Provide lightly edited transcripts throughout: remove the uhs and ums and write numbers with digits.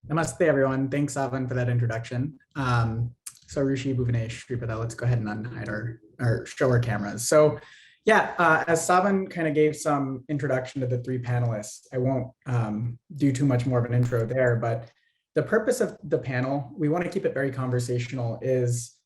Namaste, everyone. Thanks, Savan, for that introduction. So Arushi, Bhuvanesh, Sreepada, let's go ahead and unhide our show our cameras. So yeah, as Savan kind of gave some introduction to the three panelists, I won't do too much more of an intro there, but the purpose of the panel, we want to keep it very conversational, is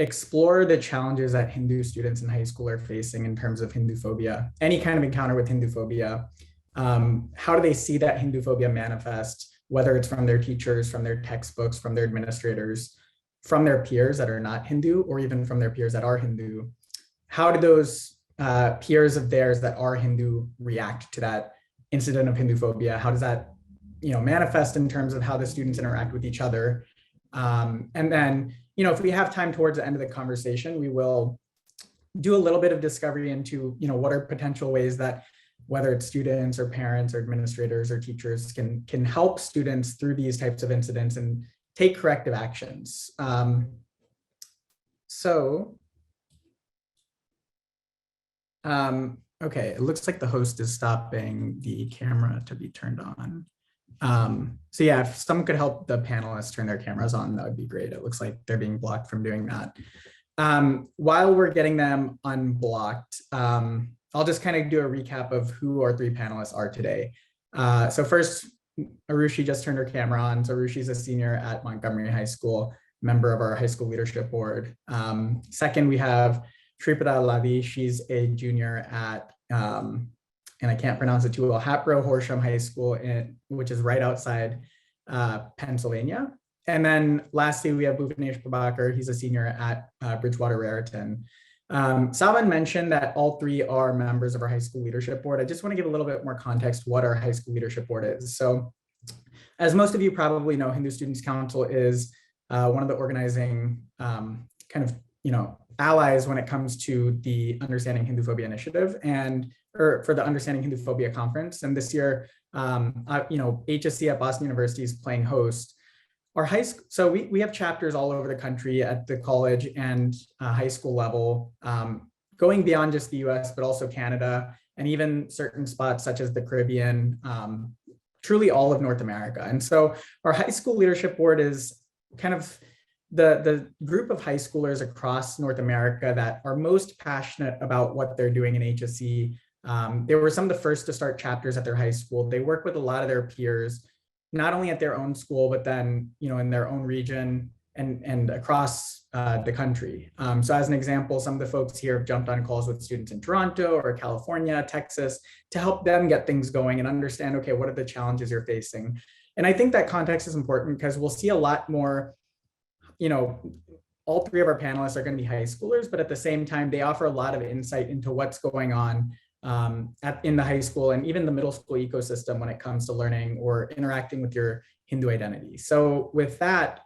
explore the challenges that Hindu students in high school are facing in terms of Hinduphobia, any kind of encounter with Hinduphobia. How do they see that Hinduphobia manifest, whether it's from their teachers, from their textbooks, from their administrators, from their peers that are not Hindu, or even from their peers that are Hindu? How do those peers of theirs that are Hindu react to that incident of Hinduphobia? How does that manifest in terms of how the students interact with each other? And then, if we have time towards the end of the conversation, we will do a little bit of discovery into, what are potential ways that whether it's students or parents or administrators or teachers can help students through these types of incidents and take corrective actions. Okay, it looks like the host is stopping the camera to be turned on. So yeah, if someone could help the panelists turn their cameras on, that would be great. It looks like they're being blocked from doing that. While we're getting them unblocked, I'll just kind of do a recap of who our three panelists are today. So first, Arushi just turned her camera on. So Arushi's a senior at Montgomery High School, member of our high school leadership board. Second, we have Sreepada Alladi. She's a junior at, and I can't pronounce it too well, Hatboro-Horsham High School, which is right outside Pennsylvania. And then lastly, we have Bhuvanesh Prabakar. He's a senior at Bridgewater-Raritan. Savan mentioned that all three are members of our high school leadership board. I just want to give a little bit more context what our high school leadership board is. So as most of you probably know, Hindu Students Council is one of the organizing allies when it comes to the Understanding Hinduphobia initiative or for the Understanding Hinduphobia conference. And this year, HSC at Boston University is playing host. Our high school, so we have chapters all over the country at the college and high school level, going beyond just the US, but also Canada, and even certain spots such as the Caribbean, truly all of North America. And so our high school leadership board is kind of the group of high schoolers across North America that are most passionate about what they're doing in HSC. They were some of the first to start chapters at their high school. They work with a lot of their peers, not only at their own school, but then, in their own region and across the country. So as an example, some of the folks here have jumped on calls with students in Toronto or California, Texas, to help them get things going and understand, okay, what are the challenges you're facing? And I think that context is important because we'll see a lot more, all three of our panelists are going to be high schoolers, but at the same time, they offer a lot of insight into what's going on in the high school and even the middle school ecosystem when it comes to learning or interacting with your Hindu identity. So with that,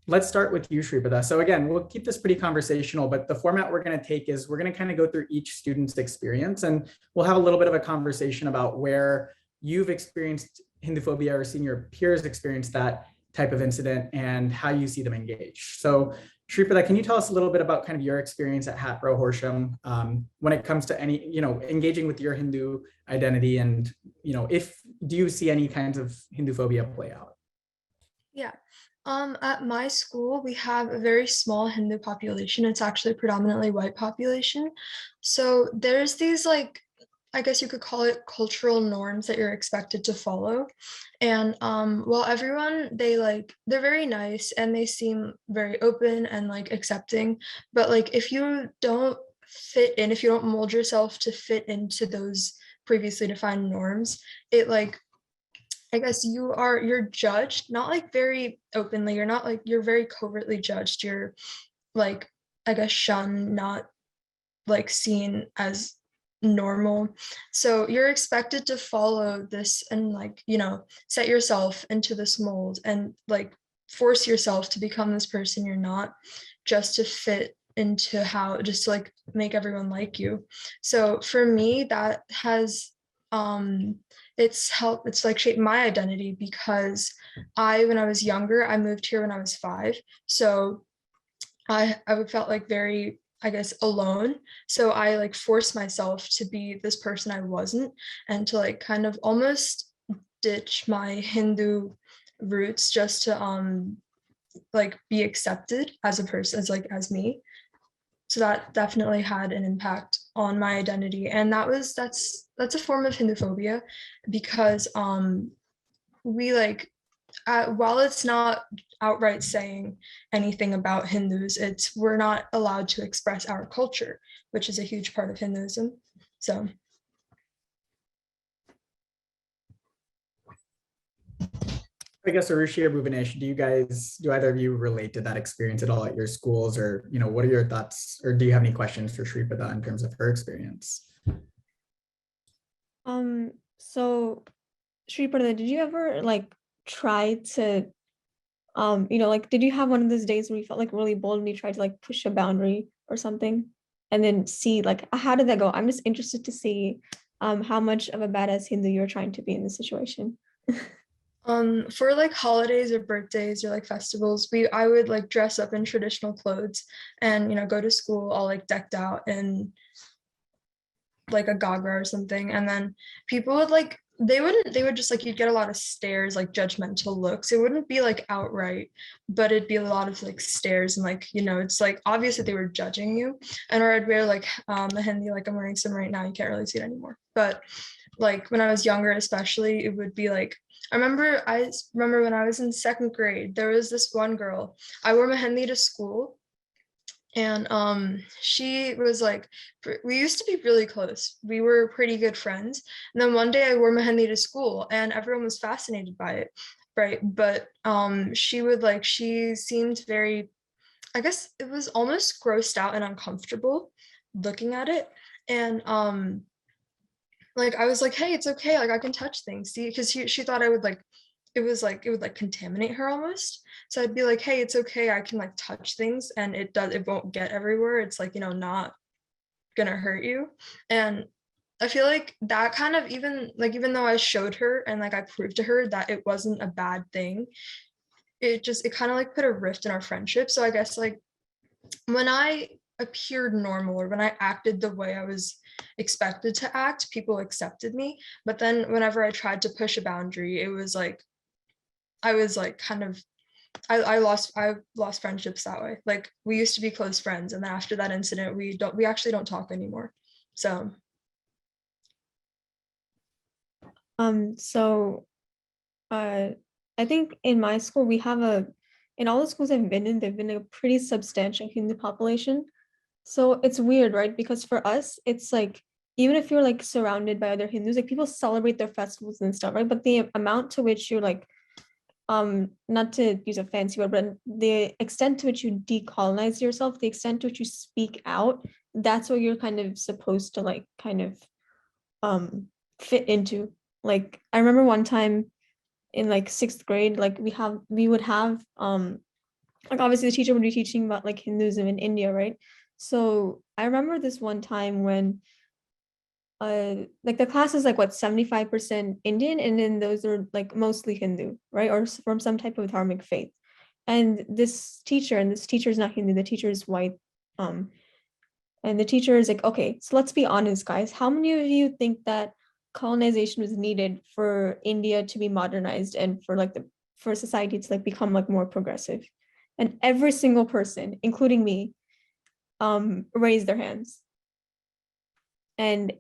let's start with you, Sreepada. So again, we'll keep this pretty conversational, but the format we're going to take is we're going to kind of go through each student's experience, and we'll have a little bit of a conversation about where you've experienced Hinduphobia or seen your peers experience that type of incident and how you see them engage. So Sreepada, can you tell us a little bit about kind of your experience at Hatboro-Horsham when it comes to any, engaging with your Hindu identity and, do you see any kinds of Hinduphobia play out? Yeah. At my school, we have a very small Hindu population. It's actually predominantly white population. So there's these I guess you could call it cultural norms that you're expected to follow. And while everyone, they're very nice and they seem very open and accepting, but if you don't fit in, if you don't mold yourself to fit into those previously defined norms, it I guess you're judged, not very openly, you're very covertly judged. You're I guess shunned, not seen as normal. So you're expected to follow this and set yourself into this mold and force yourself to become this person you're not, just to fit into just to make everyone like you. So for me, that has it's shaped my identity because when I was younger, I moved here when I was 5. So I felt very, I guess, alone. So I forced myself to be this person I wasn't, and to kind of almost ditch my Hindu roots just to like be accepted as a person, as like as me. So that definitely had an impact on my identity, and that's a form of Hinduphobia, because we like while it's not outright saying anything about Hindus, it's we're not allowed to express our culture, which is a huge part of Hinduism. So I guess Arushi or Bhuvanesh, do either of you relate to that experience at all at your schools, or what are your thoughts, or do you have any questions for Sreepada in terms of her experience? So Sreepada, did you ever like try to like did you have one of those days where you felt like really bold and you tried to like push a boundary or something and then see like how did that go? I'm just interested to see how much of a badass Hindu you're trying to be in this situation. for like holidays or birthdays or like festivals, I would like dress up in traditional clothes and go to school all like decked out in like a gagra or something, and then people would like they would just like you'd get a lot of stares, like judgmental looks. It wouldn't be like outright, but it'd be a lot of like stares, and like it's like obvious that they were judging you. And or I'd wear like a hindi, like I'm wearing some right now, you can't really see it anymore, but like when I was younger especially, it would be like I remember when I was in second grade, there was this one girl. I wore mehendi to school, and she was like, we used to be really close, we were pretty good friends, and then one day I wore mehendi to school and everyone was fascinated by it, right? But she seemed very, I guess it was almost grossed out and uncomfortable looking at it. And like I was like, hey, it's okay, like I can touch things, see, because she thought I would like, it would like contaminate her almost. So I'd be like, hey, it's okay, I can like touch things and it won't get everywhere, it's like not gonna hurt you. And I feel like that kind of, even though I showed her and like I proved to her that it wasn't a bad thing, it kind of like put a rift in our friendship. So I guess like when I appeared normal, or when I acted the way I was expected to act, people accepted me. But then whenever I tried to push a boundary, it was like I was like kind of I lost friendships that way. Like we used to be close friends, and then after that incident, we actually don't talk anymore. So So I think in my school we have in all the schools I've been in, there've been a pretty substantial Hindu population. So it's weird, right? Because for us, it's like even if you're like surrounded by other Hindus, like people celebrate their festivals and stuff, right? But the amount to which you're like not to use a fancy word, but the extent to which you decolonize yourself, the extent to which you speak out, that's what you're kind of supposed to like kind of fit into. Like I remember one time in like sixth grade, like we would have like obviously the teacher would be teaching about like Hinduism in India, right? So I remember this one time when like the class is like what 75% Indian, and then those are like mostly Hindu, right? Or from some type of dharmic faith. And this teacher is not Hindu, the teacher is white. Um, and the teacher is like, okay, so let's be honest, guys. How many of you think that colonization was needed for India to be modernized and for society to like become like more progressive? And every single person, including me, raised their hands. And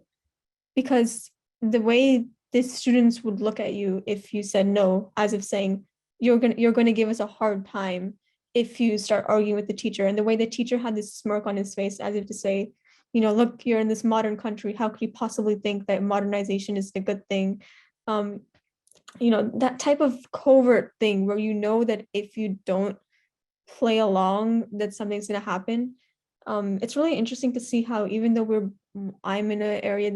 because the way the students would look at you if you said no, as if saying you're gonna give us a hard time if you start arguing with the teacher, and the way the teacher had this smirk on his face as if to say, look, you're in this modern country, how could you possibly think that modernization is the good thing? That type of covert thing where that if you don't play along, that something's going to happen. It's really interesting to see how even though I'm in an area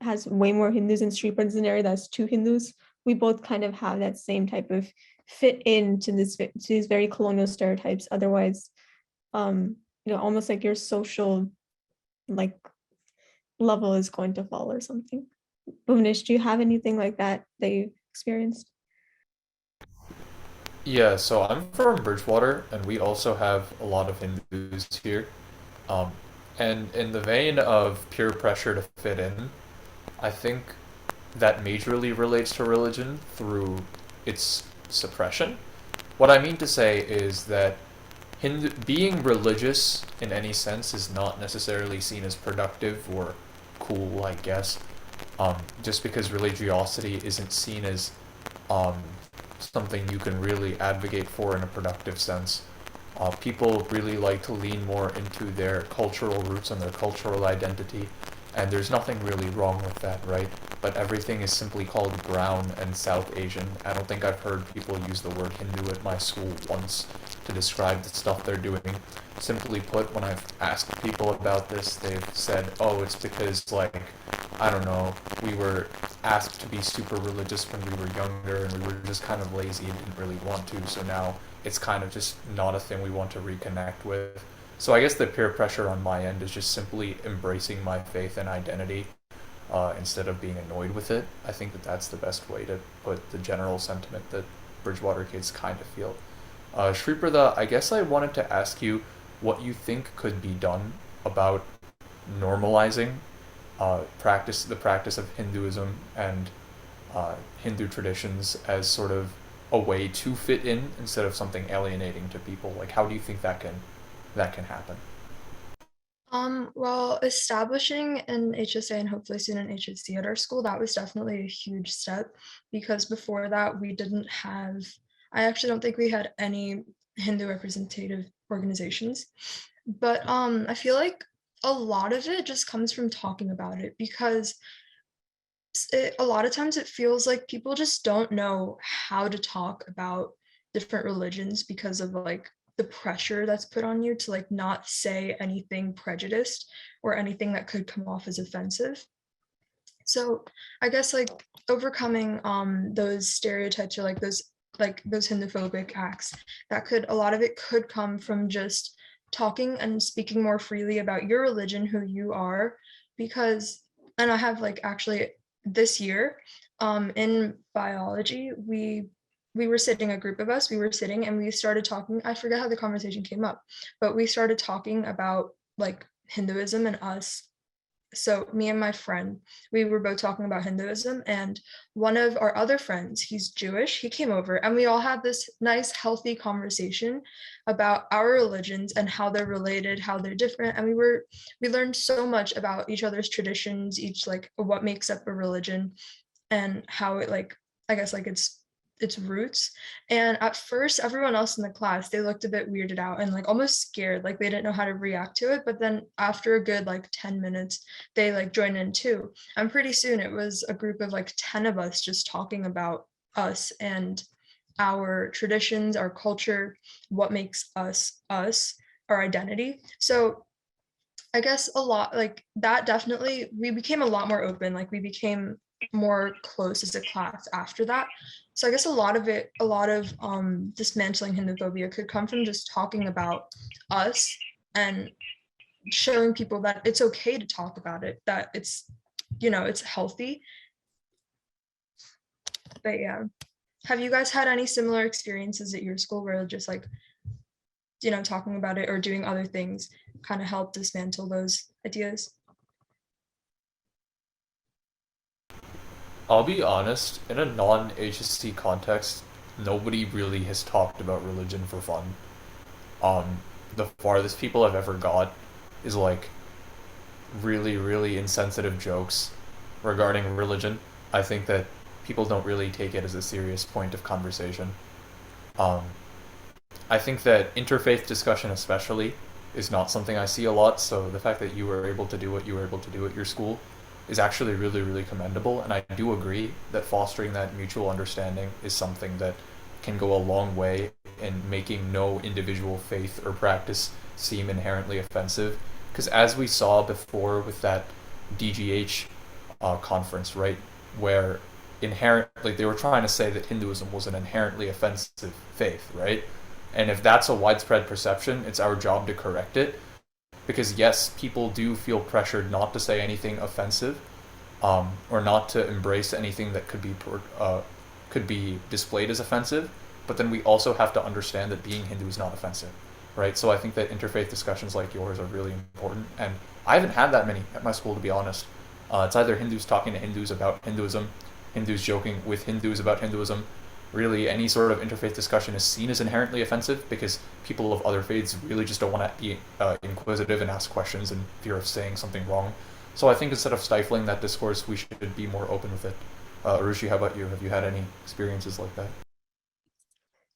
has way more Hindus, and Sripada's an area that's two Hindus, we both kind of have that same type of fit into to these very colonial stereotypes. Otherwise, almost like your social like level is going to fall or something. Bhuvanesh, do you have anything like that you experienced? Yeah, so I'm from Bridgewater, and we also have a lot of Hindus here. Um, and in the vein of peer pressure to fit in, I think that majorly relates to religion through its suppression. What I mean to say is that being religious in any sense is not necessarily seen as productive or cool, I guess. Just because religiosity isn't seen as something you can really advocate for in a productive sense. People really like to lean more into their cultural roots and their cultural identity, and there's nothing really wrong with that, right? But everything is simply called brown and South Asian. I don't think I've heard people use the word Hindu at my school once to describe the stuff they're doing. Simply put, when I've asked people about this, they've said, oh, it's because, like, I don't know, we were asked to be super religious when we were younger and we were just kind of lazy and didn't really want to, so now it's kind of just not a thing we want to reconnect with. So I guess the peer pressure on my end is just simply embracing my faith and identity instead of being annoyed with it. I think that that's the best way to put the general sentiment that Bridgewater kids kind of feel. Sreepada, I guess I wanted to ask you what you think could be done about normalizing the practice of Hinduism and Hindu traditions as sort of a way to fit in instead of something alienating to people. Like, how do you think that can happen? Well, establishing an HSA and hopefully soon an HSC at our school, that was definitely a huge step, because before that we didn't have, I actually don't think we had any Hindu representative organizations. But I feel like a lot of it just comes from talking about it, because a lot of times it feels like people just don't know how to talk about different religions because of like the pressure that's put on you to like not say anything prejudiced or anything that could come off as offensive. So I guess like overcoming those stereotypes or like those Hinduphobic acts, that could, a lot of it could come from just talking and speaking more freely about your religion, who you are. Because, and I have like actually this year in biology, we were sitting, a group of us, we were sitting and we started talking, I forget how the conversation came up, but we started talking about like Hinduism and us. So me and my friend, we were both talking about Hinduism, and one of our other friends, he's Jewish, he came over and we all had this nice healthy conversation about our religions and how they're related, how they're different. And we learned so much about each other's traditions, each like what makes up a religion and how it like, I guess like its roots. And at first everyone else in the class, they looked a bit weirded out and like almost scared, like they didn't know how to react to it. But then after a good like 10 minutes, they like joined in too. And pretty soon it was a group of like 10 of us just talking about us and our traditions, our culture, what makes us us, our identity. So I guess a lot like that, definitely we became a lot more open, like we became more close as a class after that. So I guess a lot of dismantling Hinduphobia could come from just talking about us and showing people that it's okay to talk about it, that it's, it's healthy. But yeah, have you guys had any similar experiences at your school where just like, talking about it or doing other things kind of help dismantle those ideas? I'll be honest, in a non-HSC context, nobody really has talked about religion for fun. The farthest people I've ever got is like really, really insensitive jokes regarding religion. I think that people don't really take it as a serious point of conversation. Um, I think that interfaith discussion especially is not something I see a lot, so the fact that you were able to do what you were able to do at your school is actually really, really commendable, and I do agree that fostering that mutual understanding is something that can go a long way in making no individual faith or practice seem inherently offensive. Because as we saw before with that DGH conference, right, where inherently they were trying to say that Hinduism was an inherently offensive faith, right? And if that's a widespread perception, it's our job to correct it. Because yes, people do feel pressured not to say anything offensive, or not to embrace anything that could be displayed as offensive. But then we also have to understand that being Hindu is not offensive, right? So I think that interfaith discussions like yours are really important, and I haven't had that many at my school, to be honest. It's either Hindus talking to Hindus about Hinduism, Hindus joking with Hindus about Hinduism, really any sort of interfaith discussion is seen as inherently offensive because people of other faiths really just don't want to be inquisitive and ask questions in fear of saying something wrong. So I think instead of stifling that discourse, we should be more open with it. Arushi, how about you? Have you had any experiences like that?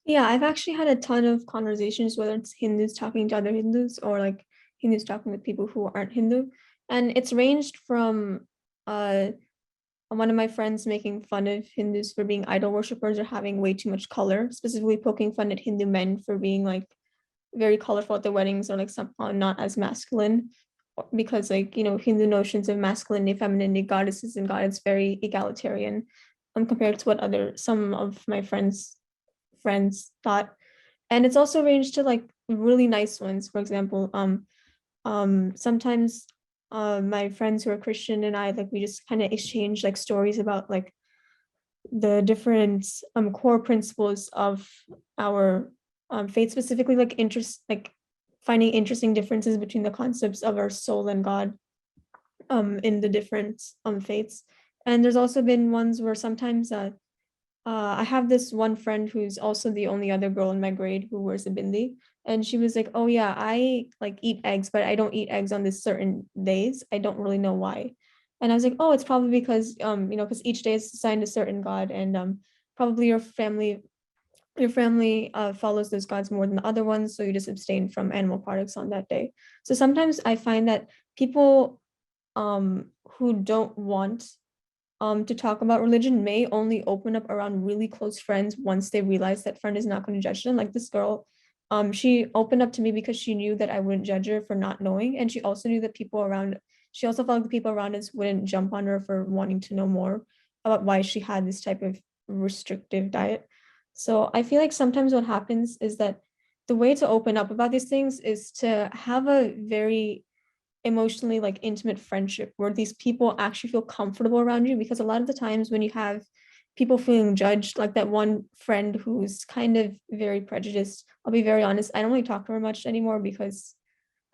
Yeah, I've actually had a ton of conversations, whether it's Hindus talking to other Hindus or like Hindus talking with people who aren't Hindu. And it's ranged from one of my friends making fun of Hindus for being idol worshippers or having way too much color, specifically poking fun at Hindu men for being like very colorful at their weddings or like somehow not as masculine because like, you know, Hindu notions of masculinity, femininity, goddesses and God is very egalitarian compared to what other some of my friends thought. And it's also ranged to like really nice ones. For example, sometimes my friends who are Christian and I like we just kind of exchange like stories about like the different core principles of our faith, specifically like finding interesting differences between the concepts of our soul and God in the different faiths. And there's also been ones where sometimes I have this one friend who's also the only other girl in my grade who wears a bindi. And she was like, oh yeah, I like eat eggs, but I don't eat eggs on this certain days. I don't really know why. And I was like, oh, it's probably because you know, because each day is assigned a certain god, and probably your family follows those gods more than the other ones, so you just abstain from animal products on that day. So sometimes I find that people who don't want to talk about religion may only open up around really close friends once they realize that friend is not going to judge them. Like this girl, she opened up to me because she knew that I wouldn't judge her for not knowing, and she also knew that she also felt like the people around us wouldn't jump on her for wanting to know more about why she had this type of restrictive diet. So I feel like sometimes what happens is that the way to open up about these things is to have a very emotionally like intimate friendship where these people actually feel comfortable around you, because a lot of the times when you have people feeling judged, like that one friend who's kind of very prejudiced, I'll be very honest, I don't really talk to her much anymore because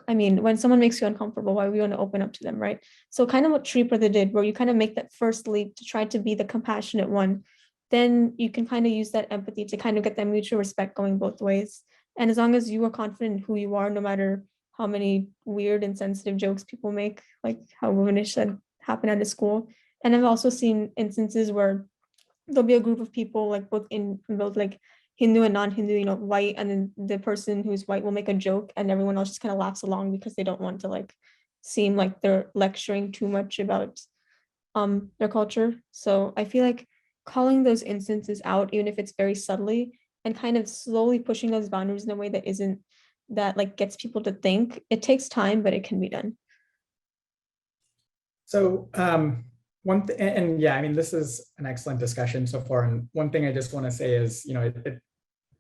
I mean, when someone makes you uncomfortable, why would you want to open up to them, right? So kind of what Sreepada did, where you kind of make that first leap to try to be the compassionate one, then you can kind of use that empathy to kind of get that mutual respect going both ways. And as long as you are confident in who you are, no matter how many weird and sensitive jokes people make, like how Bhuvanesh said happen at his school. And I've also seen instances where there'll be a group of people like both like Hindu and non-Hindu, you know, white, and then the person who's white will make a joke and everyone else just kind of laughs along because they don't want to like seem like they're lecturing too much about their culture. So I feel like calling those instances out, even if it's very subtly, and kind of slowly pushing those boundaries in a way that like gets people to think. It takes time, but it can be done. So and yeah, I mean, this is an excellent discussion so far. And one thing I just want to say is, you know,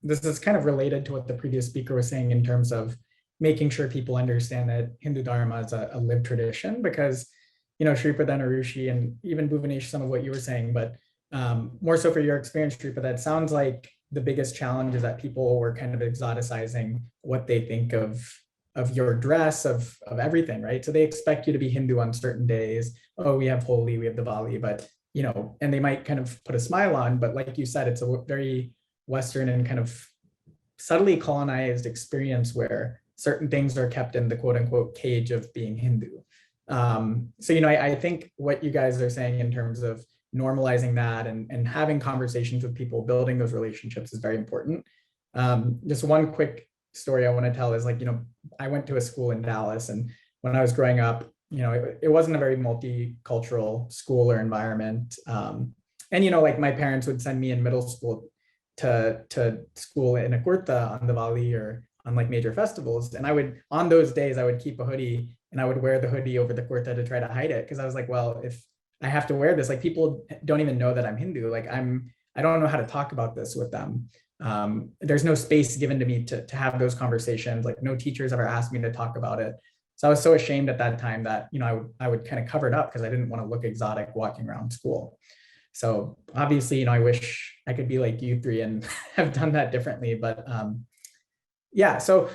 this is kind of related to what the previous speaker was saying in terms of making sure people understand that Hindu Dharma is a lived tradition, because, you know, Sreepada and Arushi and even Bhuvanesh, some of what you were saying, but more so for your experience, Sreepada, that sounds like the biggest challenge is that people were kind of exoticizing what they think of your dress, of everything, right? So they expect you to be Hindu on certain days. Oh, we have Holi, we have Diwali, but, you know, and they might kind of put a smile on, but like you said, it's a very Western and kind of subtly colonized experience where certain things are kept in the quote unquote cage of being Hindu. So, you know, I think what you guys are saying in terms of normalizing that and having conversations with people, building those relationships is very important. Just one quick story I want to tell is, like, you know, I went to a school in Dallas, and when I was growing up, you know, it wasn't a very multicultural school or environment. And, you know, like my parents would send me in middle school to school in a kurta on Diwali or on like major festivals. And on those days, I would keep a hoodie and I would wear the hoodie over the kurta to try to hide it. Cause I was like, well, if I have to wear this, like people don't even know that I'm Hindu. Like I don't know how to talk about this with them. There's no space given to me to have those conversations. Like no teachers ever asked me to talk about it. So I was so ashamed at that time that, you know, I would kind of cover it up because I didn't want to look exotic walking around school. So obviously, you know, I wish I could be like you three and have done that differently. But yeah, so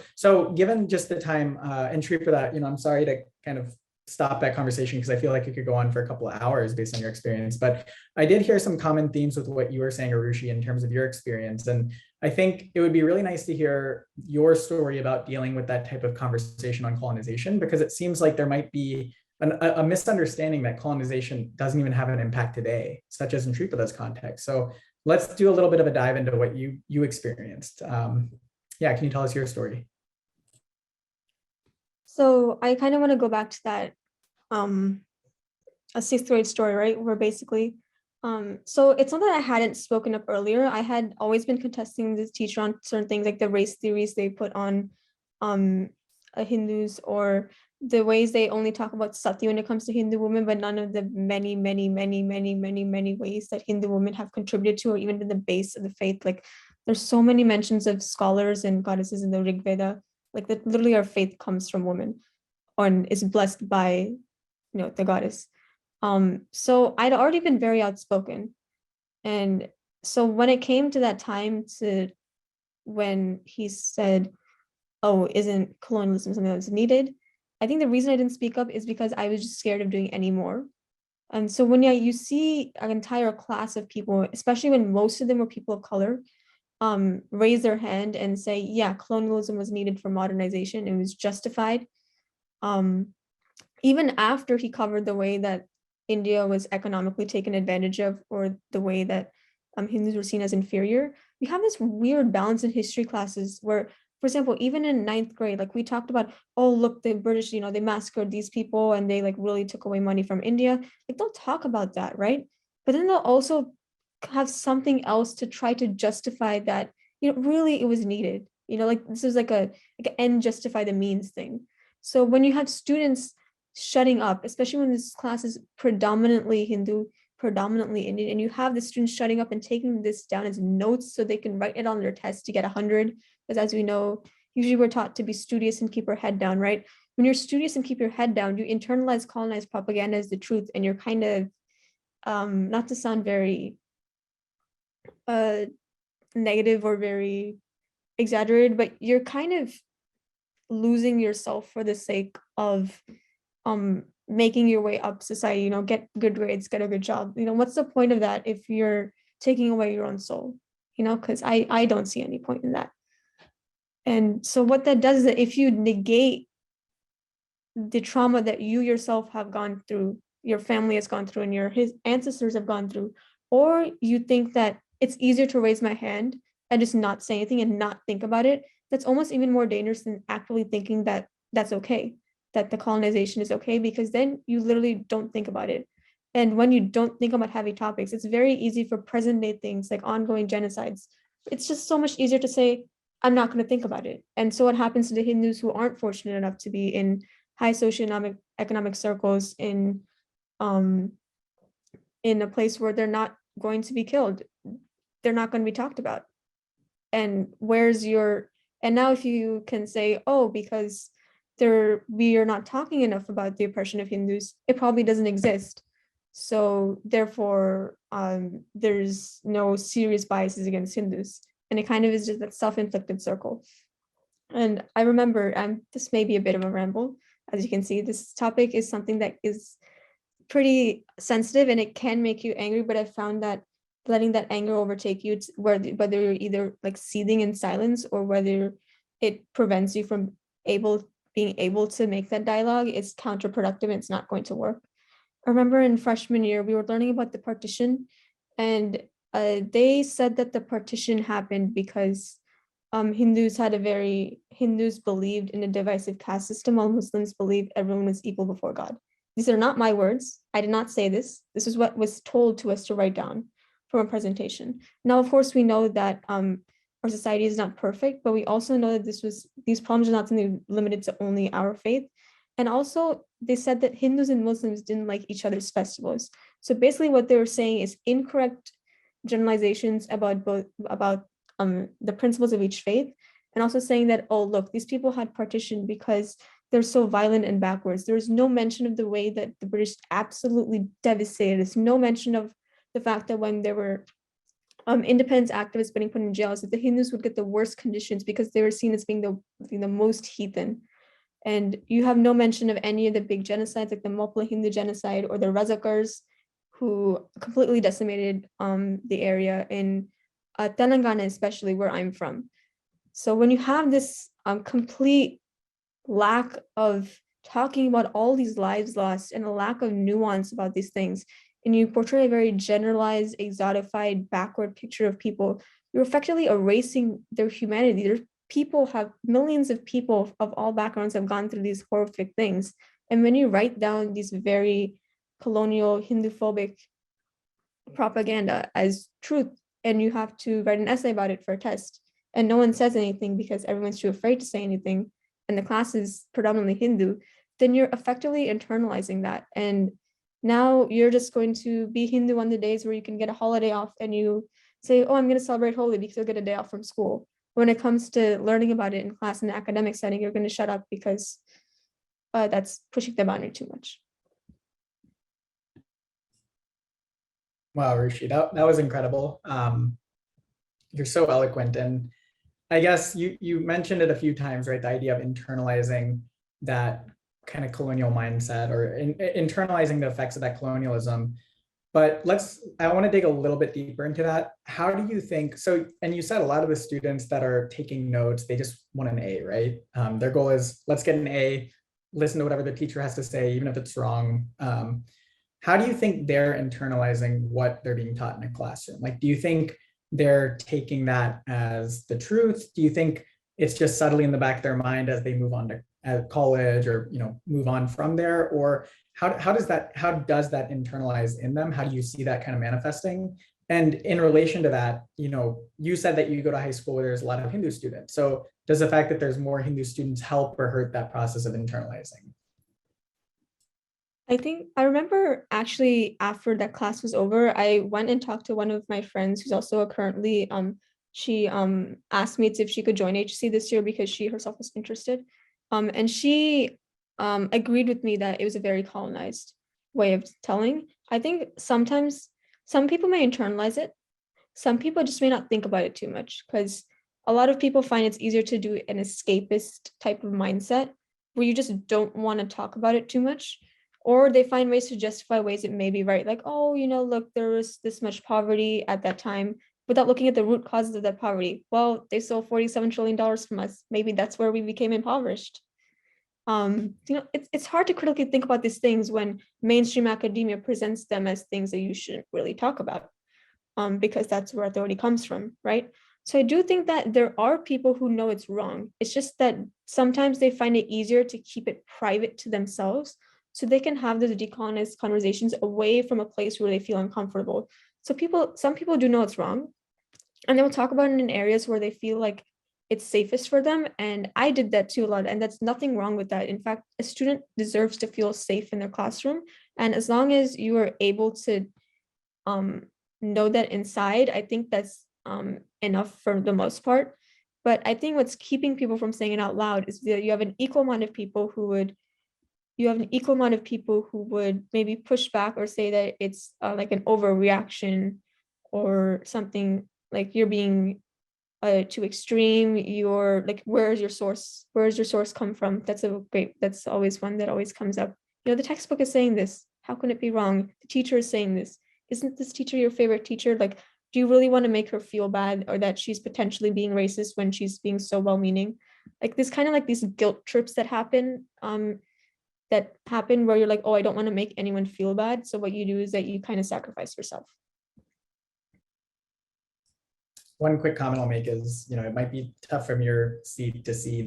given just the time, and Sreepada, you know, I'm sorry to kind of stop that conversation because I feel like it could go on for a couple of hours based on your experience. But I did hear some common themes with what you were saying, Arushi, in terms of your experience. And I think it would be really nice to hear your story about dealing with that type of conversation on colonization, because it seems like there might be a misunderstanding that colonization doesn't even have an impact today, such as in Sreepada's context. So let's do a little bit of a dive into what you experienced. Yeah, can you tell us your story? So I kind of want to go back to that a sixth grade story, right? Where basically, so it's not that I hadn't spoken up earlier. I had always been contesting this teacher on certain things like the race theories they put on Hindus, or the ways they only talk about sati when it comes to Hindu women, but none of the many ways that Hindu women have contributed to, or even to the base of the faith. Like there's so many mentions of scholars and goddesses in the Rig Veda, like that literally our faith comes from women and is blessed by, the goddess. So I'd already been very outspoken. And so when it came to that time to when he said, oh, isn't colonialism something that's needed? I think the reason I didn't speak up is because I was just scared of doing any more. And so when you see an entire class of people, especially when most of them were people of color, raise their hand and say, yeah, colonialism was needed for modernization, it was justified. Even after he covered the way that India was economically taken advantage of, or the way that Hindus were seen as inferior, we have this weird balance in history classes where, for example, even in ninth grade, like we talked about, oh, look, the British, they massacred these people and they like really took away money from India. Like they'll talk about that, right? But then they'll also have something else to try to justify that, really it was needed. Like this is like an end justify the means thing. So when you have students shutting up, especially when this class is predominantly Hindu, predominantly Indian, and you have the students shutting up and taking this down as notes so they can write it on their test to get 100, because as we know, usually we're taught to be studious and keep our head down, right? When you're studious and keep your head down, you internalize colonized propaganda as the truth, and you're kind of, not to sound very negative or very exaggerated, but you're kind of losing yourself for the sake of making your way up society, get good grades, get a good job. What's the point of that if you're taking away your own soul? Because I don't see any point in that. And so what that does is that if you negate the trauma that you yourself have gone through, your family has gone through, and his ancestors have gone through, or you think that it's easier to raise my hand and just not say anything and not think about it, that's almost even more dangerous than actively thinking that that's okay, that the colonization is okay, because then you literally don't think about it. And when you don't think about heavy topics, it's very easy for present day things like ongoing genocides. It's just so much easier to say, I'm not going to think about it. And so what happens to the Hindus who aren't fortunate enough to be in high socioeconomic circles in a place where they're not going to be killed, they're not going to be talked about. And and now if you can say, oh, because we are not talking enough about the oppression of Hindus, it probably doesn't exist. So therefore, there's no serious biases against Hindus. And it kind of is just that self-inflicted circle. And I remember, this may be a bit of a ramble. As you can see, this topic is something that is pretty sensitive and it can make you angry, but I found that letting that anger overtake you, whether you're either like seething in silence or whether it prevents you from being able to make that dialogue, is counterproductive and it's not going to work. I remember in freshman year, we were learning about the partition, and they said that the partition happened because Hindus believed in a divisive caste system, while Muslims believed everyone was equal before God. These are not my words. I did not say this. This is what was told to us to write down from a presentation. Now, of course, we know that our society is not perfect, but we also know that these problems are not something limited to only our faith. And also, they said that Hindus and Muslims didn't like each other's festivals. So basically, what they were saying is incorrect generalizations about the principles of each faith, and also saying that, oh, look, these people had partition because they're so violent and backwards. There's no mention of the way that the British absolutely devastated. There's no mention of the fact that when there were independence activists being put in jails, that the Hindus would get the worst conditions because they were seen as being the most heathen. And you have no mention of any of the big genocides like the Mopla Hindu genocide or the Razakars, who completely decimated the area in Telangana, especially where I'm from. So when you have this complete lack of talking about all these lives lost and a lack of nuance about these things, and you portray a very generalized, exotified, backward picture of people, you're effectively erasing their humanity. Their people have millions of people of all backgrounds have gone through these horrific things. And when you write down these very colonial Hinduphobic propaganda as truth, and you have to write an essay about it for a test, and no one says anything because everyone's too afraid to say anything, and the class is predominantly Hindu, then you're effectively internalizing that. And now you're just going to be Hindu on the days where you can get a holiday off and you say, oh, I'm going to celebrate Holi because you'll get a day off from school. When it comes to learning about it in class in an academic setting, you're going to shut up because that's pushing the boundary too much. Wow, Arushi, that was incredible. You're so eloquent. And I guess you mentioned it a few times, right? The idea of internalizing that kind of colonial mindset, or internalizing the effects of that colonialism. But I want to dig a little bit deeper into that. How do you think, so, and you said a lot of the students that are taking notes, they just want an A, right? Their goal is, let's get an A, listen to whatever the teacher has to say, even if it's wrong. How do you think they're internalizing what they're being taught in a classroom? Like, do you think they're taking that as the truth? Do you think it's just subtly in the back of their mind as they move on to college, or move on from there? Or how does that internalize in them? How do you see that kind of manifesting? And in relation to that, you said that you go to high school where there's a lot of Hindu students. So does the fact that there's more Hindu students help or hurt that process of internalizing? I think I remember actually after that class was over, I went and talked to one of my friends who's also currently, she asked me if she could join HSC this year because she herself was interested. And she agreed with me that it was a very colonized way of telling. I think sometimes some people may internalize it. Some people just may not think about it too much, because a lot of people find it's easier to do an escapist type of mindset where you just don't want to talk about it too much. Or they find ways to justify ways it may be right. Like, oh, look, there was this much poverty at that time, without looking at the root causes of that poverty. Well, they stole $47 trillion from us. Maybe that's where we became impoverished. It's hard to critically think about these things when mainstream academia presents them as things that you shouldn't really talk about, because that's where authority comes from, right? So I do think that there are people who know it's wrong. It's just that sometimes they find it easier to keep it private to themselves, so they can have those decolonized conversations away from a place where they feel uncomfortable. So some people do know it's wrong, and they will talk about it in areas where they feel like it's safest for them. And I did that too a lot, and that's nothing wrong with that. In fact, a student deserves to feel safe in their classroom. And as long as you are able to know that inside, I think that's enough for the most part. But I think what's keeping people from saying it out loud is that you have an equal amount of people who would maybe push back or say that it's like an overreaction or something, like you're being too extreme. You're like, where's your source come from? That's always one that always comes up. The textbook is saying this. How can it be wrong? The teacher is saying this. Isn't this teacher your favorite teacher? Like, do you really want to make her feel bad, or that she's potentially being racist when she's being so well-meaning? Like, this kind of like these guilt trips that happen where you're like, oh, I don't want to make anyone feel bad. So what you do is that you kind of sacrifice yourself. One quick comment I'll make is, it might be tough from your seat to see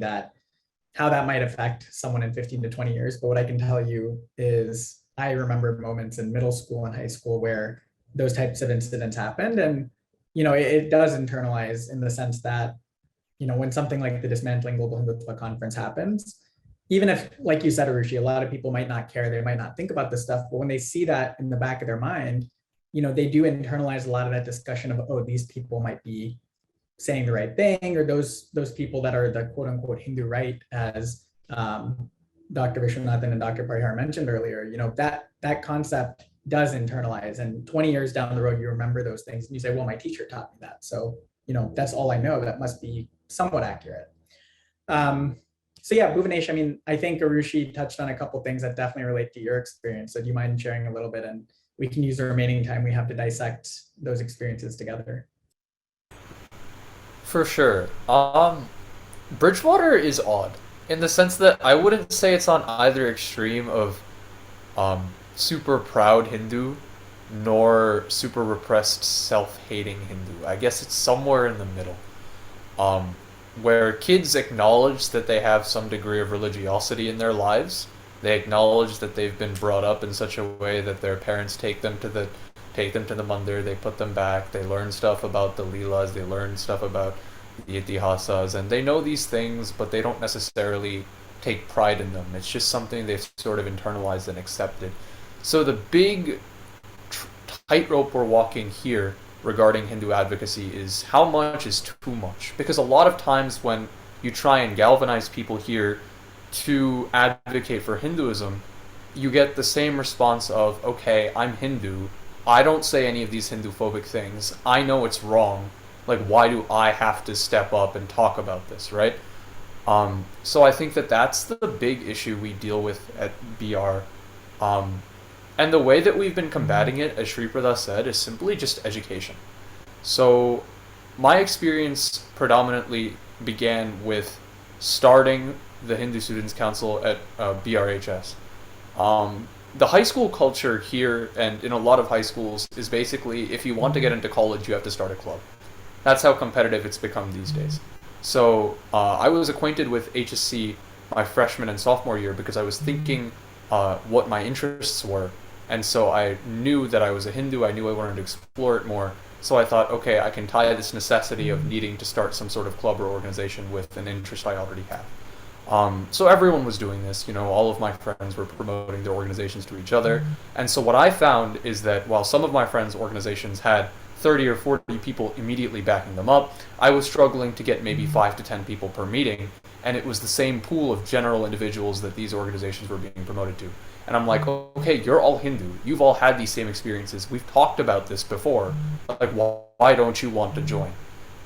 how that might affect someone in 15 to 20 years. But what I can tell you is I remember moments in middle school and high school where those types of incidents happened. And, it does internalize in the sense that, when something like the Dismantling Global Hindutva Conference happens, even if, like you said, Arushi, a lot of people might not care, they might not think about this stuff, but when they see that in the back of their mind, they do internalize a lot of that discussion of, oh, these people might be saying the right thing, or those people that are the quote unquote Hindu right, as Dr. Vishwanathan and Dr. Parihar mentioned earlier, that concept does internalize. And 20 years down the road, you remember those things and you say, well, my teacher taught me that. So, that's all I know. That must be somewhat accurate. So yeah, Bhuvanesh, I mean, I think Arushi touched on a couple things that definitely relate to your experience. So do you mind sharing a little bit, and we can use the remaining time we have to dissect those experiences together? For sure. Bridgewater is odd in the sense that I wouldn't say it's on either extreme of super proud Hindu nor super repressed self-hating Hindu. I guess it's somewhere in the middle. Um, where kids acknowledge that they have some degree of religiosity in their lives. They acknowledge that they've been brought up in such a way that their parents take them to the mandir, they put them back, they learn stuff about the Leelas, they learn stuff about the Itihasas, and they know these things, but they don't necessarily take pride in them. It's just something they've sort of internalized and accepted. So the big tightrope we're walking here regarding Hindu advocacy is how much is too much. Because a lot of times when you try and galvanize people here to advocate for Hinduism, you get the same response of, okay, I'm Hindu, I don't say any of these Hinduphobic things, I know it's wrong, like why do I have to step up and talk about this, right? So I think that that's the big issue we deal with at BR. And the way that we've been combating it, as Sreepada said, is simply just education. So my experience predominantly began with starting the Hindu Students Council at BRHS. The high school culture here and in a lot of high schools is basically, if you want to get into college, you have to start a club. That's how competitive it's become these days. So I was acquainted with HSC my freshman and sophomore year because I was thinking what my interests were. And so I knew that I was a Hindu, I knew I wanted to explore it more. So I thought, okay, I can tie this necessity of needing to start some sort of club or organization with an interest I already have. So everyone was doing this, all of my friends were promoting their organizations to each other. And so what I found is that while some of my friends' organizations had 30 or 40 people immediately backing them up, I was struggling to get maybe 5 to 10 people per meeting. And it was the same pool of general individuals that these organizations were being promoted to. And I'm like, okay, you're all Hindu. You've all had these same experiences. We've talked about this before. Like, why don't you want to join?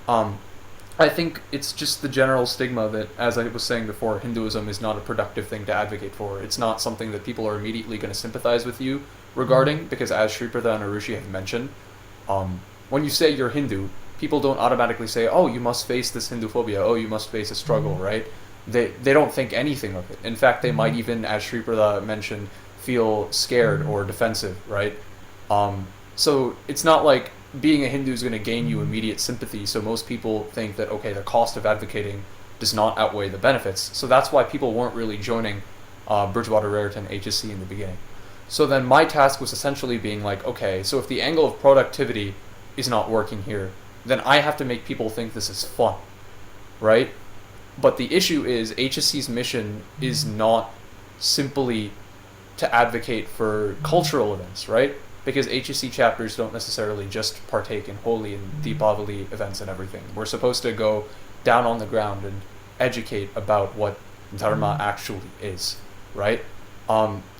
I think it's just the general stigma that, as I was saying before, Hinduism is not a productive thing to advocate for. It's not something that people are immediately going to sympathize with you regarding, because as Sreepada and Arushi have mentioned, when you say you're Hindu, people don't automatically say, oh, you must face this Hinduphobia, oh, you must face a struggle, right? They don't think anything of it. In fact, they might even, as Sreepada mentioned, feel scared or defensive, right? So it's not like being a Hindu is going to gain you immediate sympathy, so most people think that, okay, the cost of advocating does not outweigh the benefits. So that's why people weren't really joining Bridgewater-Raritan HSC in the beginning. So then my task was essentially being like, okay, so if the angle of productivity is not working here, then I have to make people think this is fun, right? But the issue is HSC's mission is not simply to advocate for cultural events, right? Because HSC chapters don't necessarily just partake in Holi and Deepavali events and everything. We're supposed to go down on the ground and educate about what Dharma actually is, right?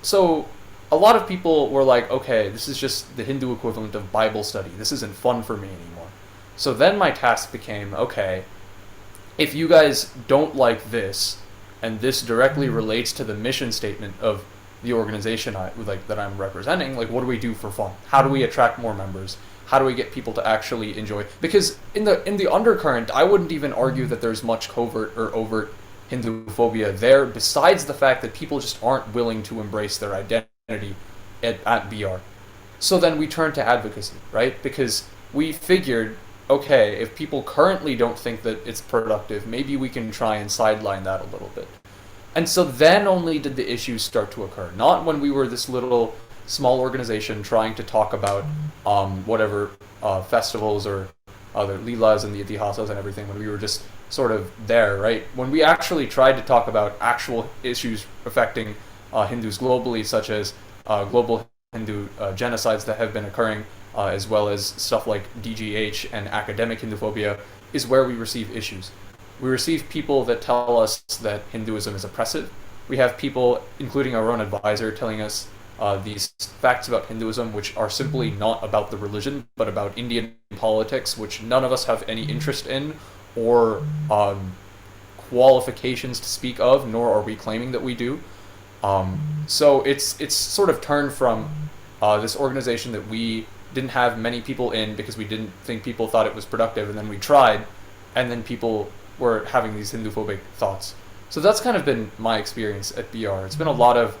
So a lot of people were like, okay, this is just the Hindu equivalent of Bible study. This isn't fun for me anymore. So then my task became, okay, if you guys don't like this, and this directly relates to the mission statement of the organization that I'm representing, like, what do we do for fun? How do we attract more members? How do we get people to actually enjoy? Because in the undercurrent, I wouldn't even argue that there's much covert or overt Hinduphobia there, besides the fact that people just aren't willing to embrace their identity at BR. So then we turn to advocacy, right? Because we figured, okay, if people currently don't think that it's productive, maybe we can try and sideline that a little bit. And so then only did the issues start to occur. Not when we were this little small organization trying to talk about whatever festivals or other Leelas and the Itihasas and everything, when we were just sort of there, right? When we actually tried to talk about actual issues affecting Hindus globally, such as global Hindu genocides that have been occurring, as well as stuff like DGH and academic Hinduphobia, is where we receive issues. We receive people that tell us that Hinduism is oppressive. We have people, including our own advisor, telling us these facts about Hinduism, which are simply not about the religion, but about Indian politics, which none of us have any interest in or qualifications to speak of, nor are we claiming that we do. So it's sort of turned from this organization that we didn't have many people in because we didn't think people thought it was productive, and then we tried, and then people were having these Hinduphobic thoughts. So that's kind of been my experience at BR. It's been a lot of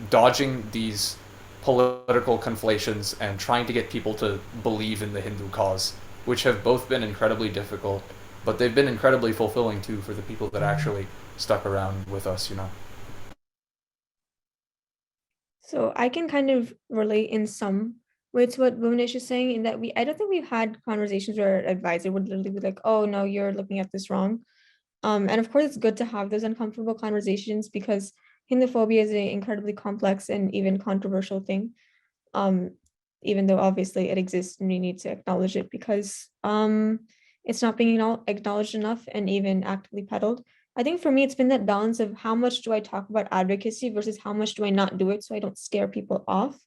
dodging these political conflations and trying to get people to believe in the Hindu cause, which have both been incredibly difficult, but they've been incredibly fulfilling too for the people that actually stuck around with us, you know. So I can kind of relate in some way to what Bhuvanesh is saying, in that I don't think we've had conversations where an advisor would literally be like, oh no, you're looking at this wrong. And of course it's good to have those uncomfortable conversations, because Hinduphobia is an incredibly complex and even controversial thing. Even though obviously it exists and we need to acknowledge it, because it's not being acknowledged enough and even actively peddled. I think for me, it's been that balance of how much do I talk about advocacy versus how much do I not do it so I don't scare people off.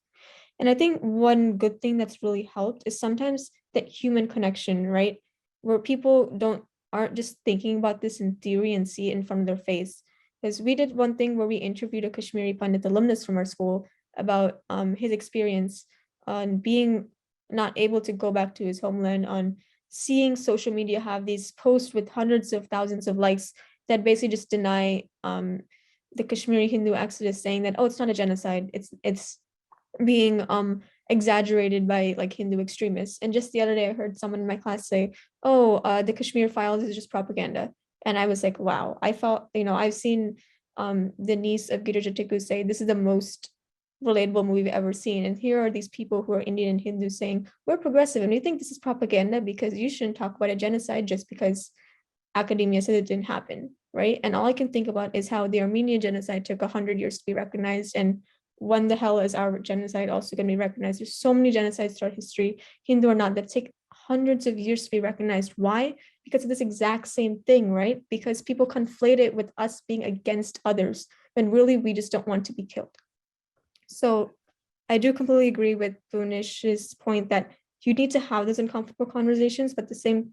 And I think one good thing that's really helped is sometimes that human connection, right? Where people aren't just thinking about this in theory and see it in front of their face. Because we did one thing where we interviewed a Kashmiri Pandit alumnus from our school about his experience on being not able to go back to his homeland, on seeing social media have these posts with hundreds of thousands of likes that basically just deny the Kashmiri Hindu exodus, saying that, oh, it's not a genocide, it's being exaggerated by like Hindu extremists. And just the other day I heard someone in my class say, oh, the Kashmir Files is just propaganda. And I was like, wow. I felt, I've seen the niece of Girija Tikku say, this is the most relatable movie we've ever seen. And here are these people who are Indian and Hindu saying, we're progressive and we think this is propaganda because you shouldn't talk about a genocide just because academia said it didn't happen, right? And all I can think about is how the Armenian genocide took 100 years to be recognized, and when the hell is our genocide also going to be recognized? There's so many genocides throughout history, Hindu or not, that take hundreds of years to be recognized. Why? Because of this exact same thing, right? Because people conflate it with us being against others, when really we just don't want to be killed. So I do completely agree with Bhuvanesh's point that you need to have those uncomfortable conversations, but at the same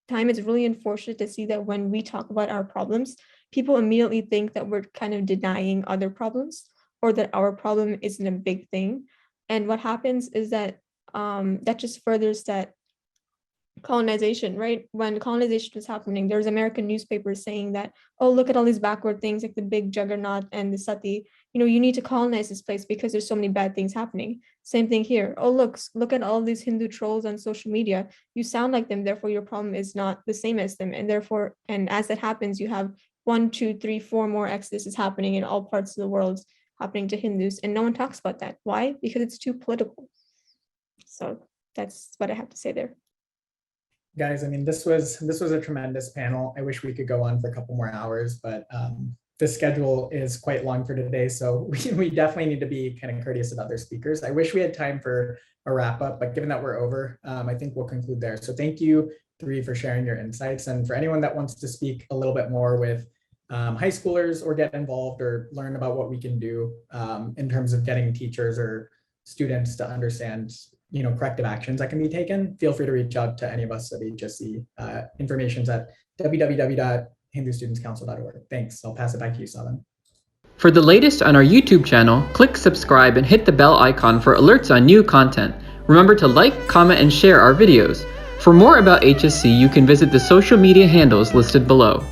time, it's really unfortunate to see that when we talk about our problems, people immediately think that we're kind of denying other problems, or that our problem isn't a big thing. And what happens is that that just furthers that colonization, right? When colonization was happening, there was American newspapers saying that, oh, look at all these backward things like the big juggernaut and the sati, you need to colonize this place because there's so many bad things happening. Same thing here. Oh, look at all these Hindu trolls on social media. You sound like them, therefore your problem is not the same as them. And as that happens, you have 1, 2, 3, 4 more exoduses happening in all parts of the world, happening to Hindus, and no one talks about that. Why? Because it's too political. So that's what I have to say there. Guys, I mean, this was a tremendous panel. I wish we could go on for a couple more hours, but the schedule is quite long for today, so we definitely need to be kind of courteous of other speakers. I wish we had time for a wrap up, but given that we're over, I think we'll conclude there. So thank you, three, for sharing your insights. And for anyone that wants to speak a little bit more with high schoolers or get involved or learn about what we can do in terms of getting teachers or students to understand corrective actions that can be taken, feel free to reach out to any of us at HSC. Information's at www.hindustudentscouncil.org. Thanks. I'll pass it back to you, Savan. For the latest on our YouTube channel, click subscribe and hit the bell icon for alerts on new content. Remember to like, comment, and share our videos. For more about HSC, you can visit the social media handles listed below.